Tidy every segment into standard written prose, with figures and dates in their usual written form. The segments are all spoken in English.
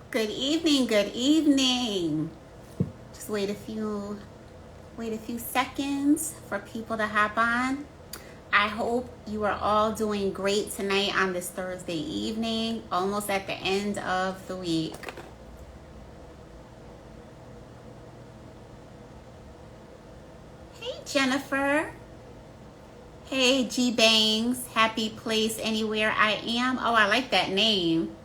Good evening, good evening. Just wait a few seconds for people to hop on. I hope you are all doing great tonight on this Thursday evening, almost at the end of the week. Hey Jennifer. Hey G Bangs, happy place anywhere I am. Oh, I like that name.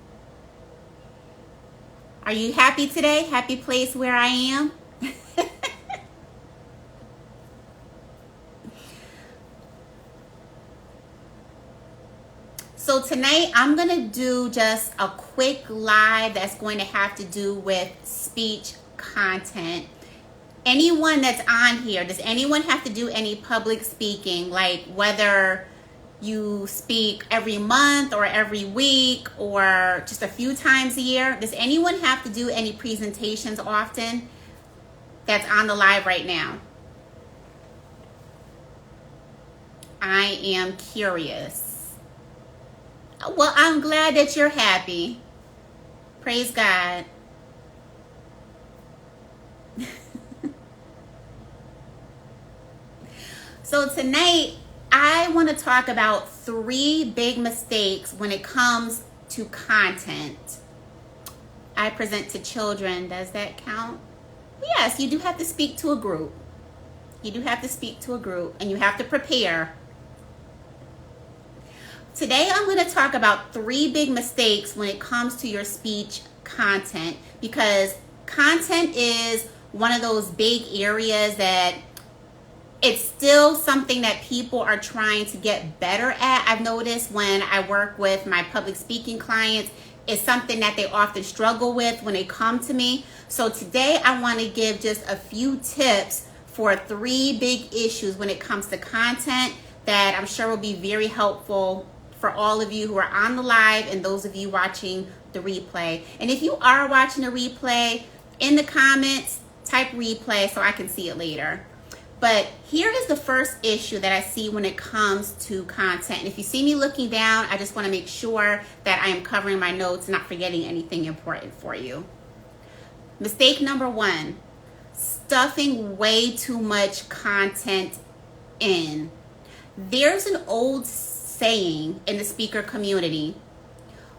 Are you happy today? Happy place where I am? So tonight I'm going to do just a quick live that's going to have to do with speech content. Anyone that's on here, does anyone have to do any public speaking, like whether you speak every month or every week or just a few times a year? Does anyone have to do any presentations often that's on the live right now? I am curious. Well, I'm glad that you're happy. Praise God. So tonight, I want to talk about 3 big mistakes when it comes to content. I present to children. Does that count? Yes, you do have to speak to a group. You do have to speak to a group, and you have to prepare. Today, I'm going to talk about 3 big mistakes when it comes to your speech content, because content is one of those big areas that it's still something that people are trying to get better at. I've noticed when I work with my public speaking clients, it's something that they often struggle with when they come to me. So today I want to give just a few tips for 3 big issues when it comes to content that I'm sure will be very helpful for all of you who are on the live and those of you watching the replay. And if you are watching the replay, in the comments, type replay so I can see it later. But here is the first issue that I see when it comes to content. And if you see me looking down, I just want to make sure that I am covering my notes, not forgetting anything important for you. Mistake number 1, stuffing way too much content in. There's an old saying in the speaker community: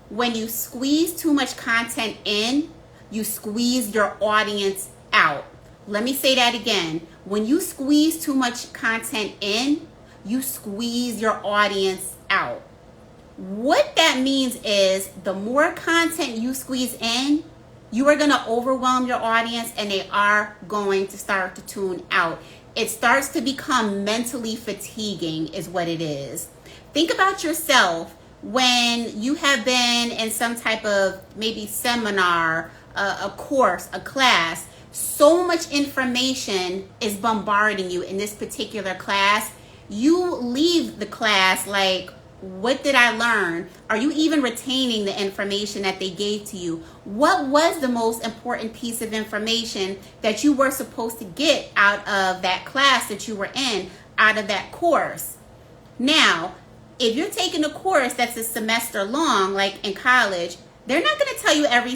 when you squeeze too much content in, you squeeze your audience out. Let me say that again. When you squeeze too much content in, you squeeze your audience out. What that means is the more content you squeeze in, you are going to overwhelm your audience and they are going to start to tune out. It starts to become mentally fatiguing is what it is. Think about yourself when you have been in some type of maybe seminar, a course, a class. So much information is bombarding you in this particular class. You leave the class like, what did I learn? Are you even retaining the information that they gave to you? What was the most important piece of information that you were supposed to get out of that class that you were in, out of that course? Now, if you're taking a course that's a semester long, like in college, they're not going to tell you every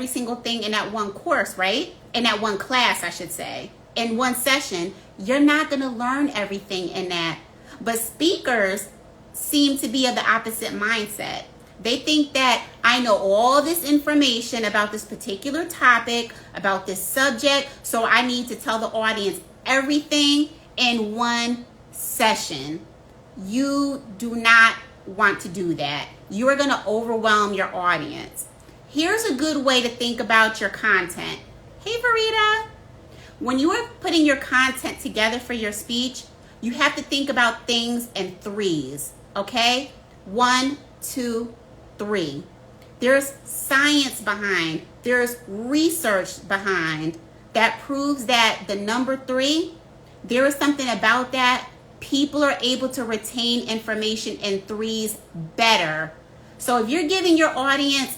single thing in that one course, right? In that one class, I should say. In one session, you're not going to learn everything in that. But speakers seem to be of the opposite mindset. They think that I know all this information about this particular topic, about this subject, so I need to tell the audience everything in one session. You do not want to do that. You are going to overwhelm your audience. Here's a good way to think about your content. Hey, Verita. When you are putting your content together for your speech, you have to think about things in 3s, okay? 1, 2, 3. There's science behind, there's research behind that proves that the number 3, there is something about that. People are able to retain information in 3s better. So if you're giving your audience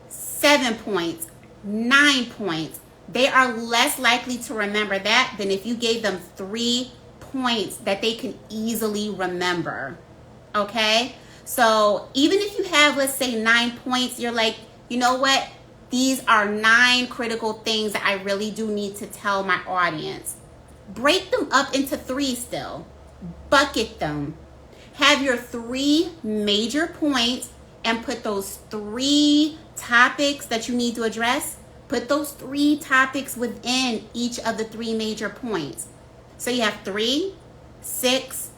7 points, 9 points, they are less likely to remember that than if you gave them 3 points that they can easily remember. Okay? So even if you have, let's say, 9 points, you're like, you know what? These are 9 critical things that I really do need to tell my audience. Break them up into 3 still. Bucket them. Have your 3 major points and put those 3 topics that you need to address. Put those 3 topics within each of the 3 major points. So you have 3, 6,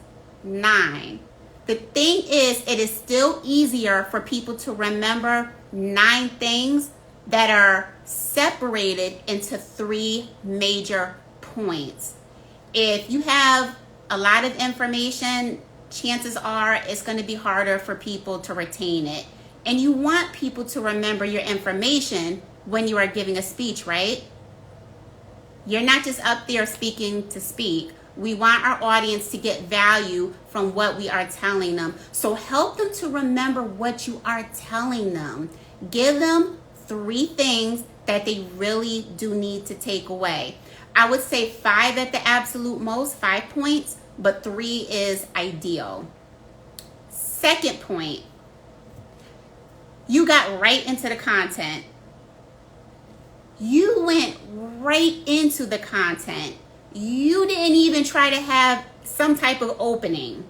9. The thing is, it is still easier for people to remember 9 things that are separated into 3 major points. If you have a lot of information, chances are it's going to be harder for people to retain it. And you want people to remember your information when you are giving a speech, right? You're not just up there speaking to speak. We want our audience to get value from what we are telling them. So help them to remember what you are telling them. Give them 3 things that they really do need to take away. I would say 5 at the absolute most, 5 points, but 3 is ideal. Second point, you got right into the content. You went right into the content. You didn't even try to have some type of opening.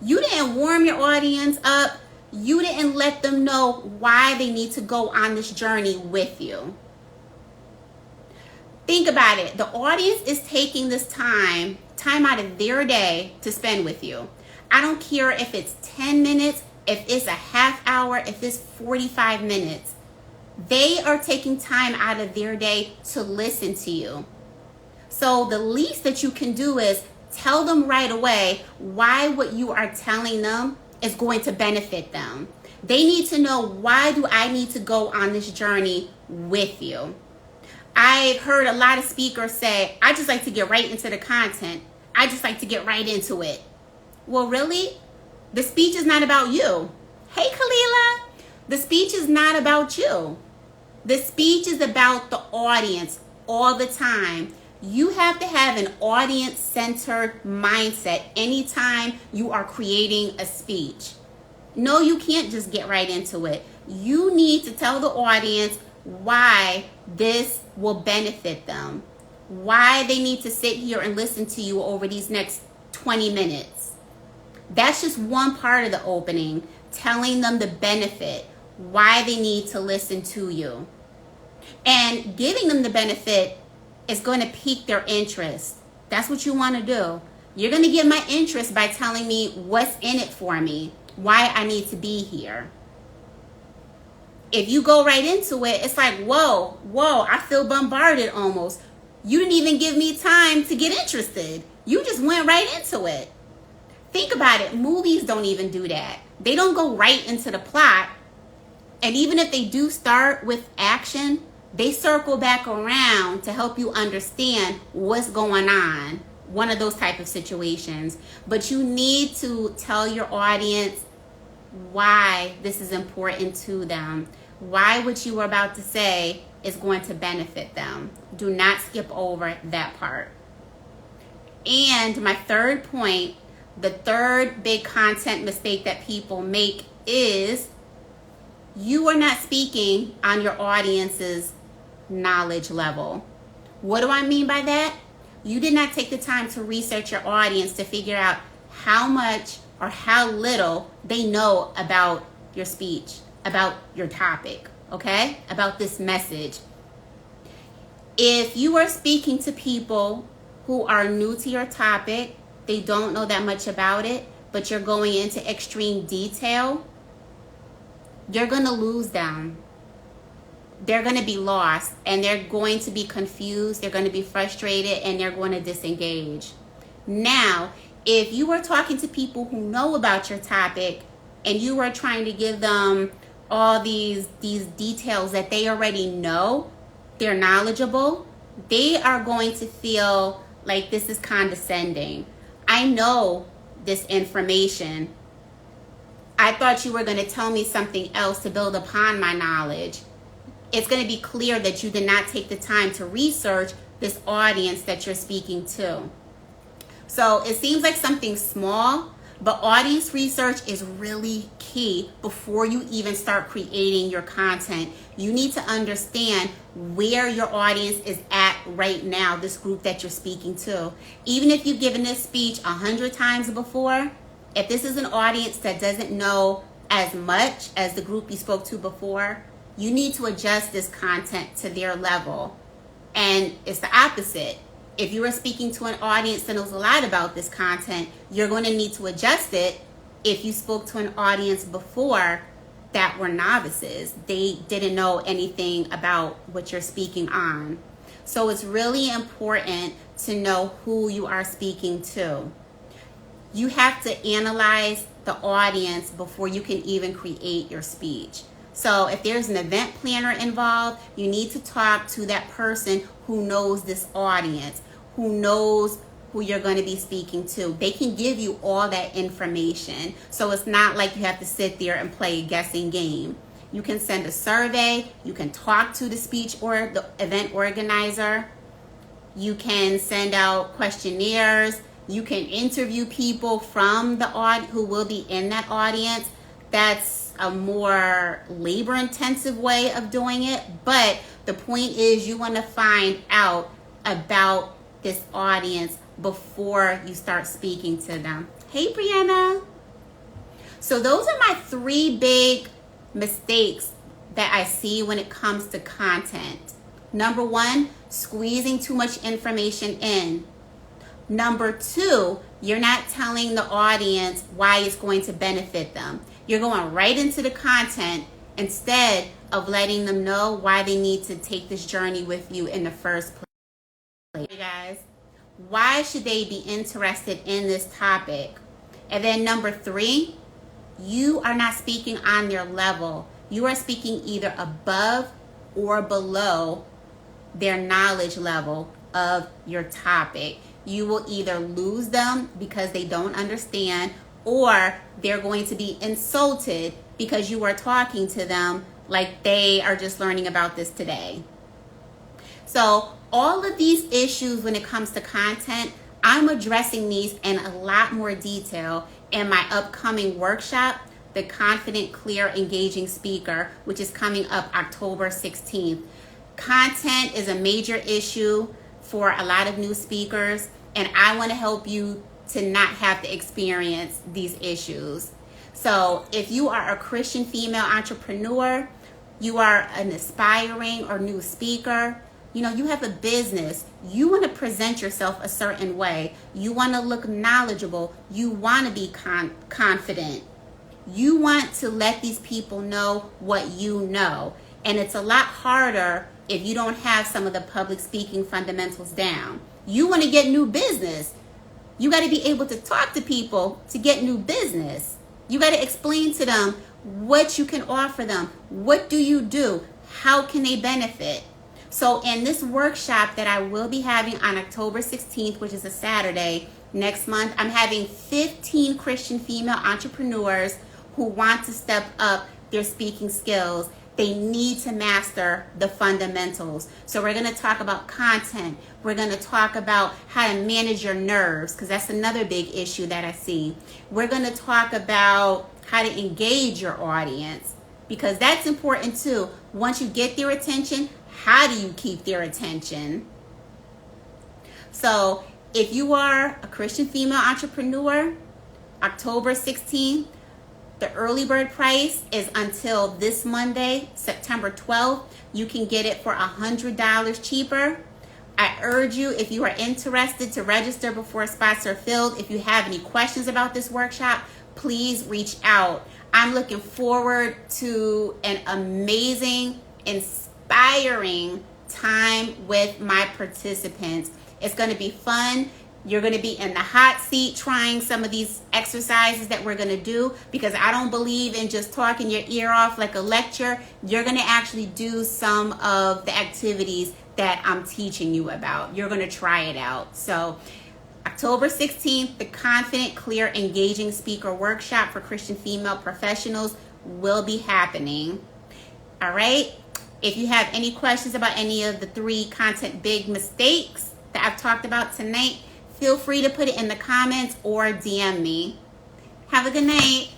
You didn't warm your audience up. You didn't let them know why they need to go on this journey with you. Think about it. The audience is taking this time out of their day to spend with you. I don't care if it's 10 minutes, if it's a half hour, if it's 45 minutes. They are taking time out of their day to listen to you. So the least that you can do is tell them right away why what you are telling them is going to benefit them. They need to know, why do I need to go on this journey with you? I've heard a lot of speakers say, I just like to get right into the content. I just like to get right into it. Well, really? The speech is not about you. Hey, Kalila. The speech is not about you. The speech is about the audience all the time. You have to have an audience-centered mindset anytime you are creating a speech. No, you can't just get right into it. You need to tell the audience why this will benefit them, why they need to sit here and listen to you over these next 20 minutes. That's just one part of the opening, telling them the benefit, why they need to listen to you. And giving them the benefit is going to pique their interest. That's what you want to do. You're going to get my interest by telling me what's in it for me, why I need to be here. If you go right into it, it's like, whoa, I feel bombarded almost. You didn't even give me time to get interested. You just went right into it. Think about it. Movies don't even do that. They don't go right into the plot. And even if they do start with action, they circle back around to help you understand what's going on. One of those type of situations. But you need to tell your audience why this is important to them. Why what you are about to say is going to benefit them. Do not skip over that part. And my third point, the third big content mistake that people make is you are not speaking on your audience's knowledge level. What do I mean by that? You did not take the time to research your audience to figure out how much or how little they know about your speech, about your topic, okay? About this message. If you are speaking to people who are new to your topic, they don't know that much about it, but you're going into extreme detail, you're going to lose them. They're going to be lost and they're going to be confused. They're going to be frustrated and they're going to disengage. Now, if you are talking to people who know about your topic and you are trying to give them all these details that they already know, they're knowledgeable, they are going to feel like this is condescending. I know this information. I thought you were going to tell me something else to build upon my knowledge. It's going to be clear that you did not take the time to research this audience that you're speaking to. So it seems like something small, But audience research is really key before you even start creating your content. You need to understand where your audience is at right now, this group that you're speaking to. Even if you've given this speech 100 times before, if this is an audience that doesn't know as much as the group you spoke to before, you need to adjust this content to their level. And it's the opposite. If you are speaking to an audience that knows a lot about this content, you're going to need to adjust it if you spoke to an audience before that were novices. They didn't know anything about what you're speaking on. So it's really important to know who you are speaking to. You have to analyze the audience before you can even create your speech. So if there's an event planner involved, you need to talk to that person who knows this audience, who knows who you're going to be speaking to. They can give you all that information. So it's not like you have to sit there and play a guessing game. You can send a survey. You can talk to the speech or the event organizer. You can send out questionnaires. You can interview people from the audience who will be in that audience. That's a more labor-intensive way of doing it. But the point is you want to find out about this audience before you start speaking to them. Hey, Brianna. So those are my 3 big mistakes that I see when it comes to content. Number 1, squeezing too much information in. Number 2, you're not telling the audience why it's going to benefit them. You're going right into the content instead of letting them know why they need to take this journey with you in the first place. Hey guys, why should they be interested in this topic? And then number 3, you are not speaking on their level. You are speaking either above or below their knowledge level of your topic. You will either lose them because they don't understand, or they're going to be insulted because you are talking to them like they are just learning about this today. So all of these issues when it comes to content, I'm addressing these in a lot more detail in my upcoming workshop, The Confident, Clear, Engaging Speaker, which is coming up October 16th. Content is a major issue for a lot of new speakers, and I want to help you to not have to experience these issues. So if you are a Christian female entrepreneur, you are an aspiring or new speaker, you have a business, you want to present yourself a certain way, you want to look knowledgeable, you want to be confident, you want to let these people know what you know. And it's a lot harder if you don't have some of the public speaking fundamentals down. You want to get new business. You got to be able to talk to people to get new business. You got to explain to them what you can offer them. What do you do? How can they benefit? So in this workshop that I will be having on October 16th, which is a Saturday next month, I'm having 15 Christian female entrepreneurs who want to step up their speaking skills. They need to master the fundamentals. So we're going to talk about content. We're going to talk about how to manage your nerves, because that's another big issue that I see. We're going to talk about how to engage your audience, because that's important too. Once you get their attention, how do you keep their attention? So if you are a Christian female entrepreneur, October 16th, the early bird price is until this Monday, September 12th. You can get it for $100 cheaper. I urge you, if you are interested, to register before spots are filled. If you have any questions about this workshop, please reach out. I'm looking forward to an amazing, inspiring time with my participants. It's going to be fun. You're going to be in the hot seat trying some of these exercises that we're going to do, because I don't believe in just talking your ear off like a lecture. You're going to actually do some of the activities that I'm teaching you about. You're going to try it out. So October 16th, the Confident, Clear, Engaging Speaker Workshop for Christian female professionals will be happening. All right. If you have any questions about any of the 3 content big mistakes that I've talked about tonight, feel free to put it in the comments or DM me. Have a good night.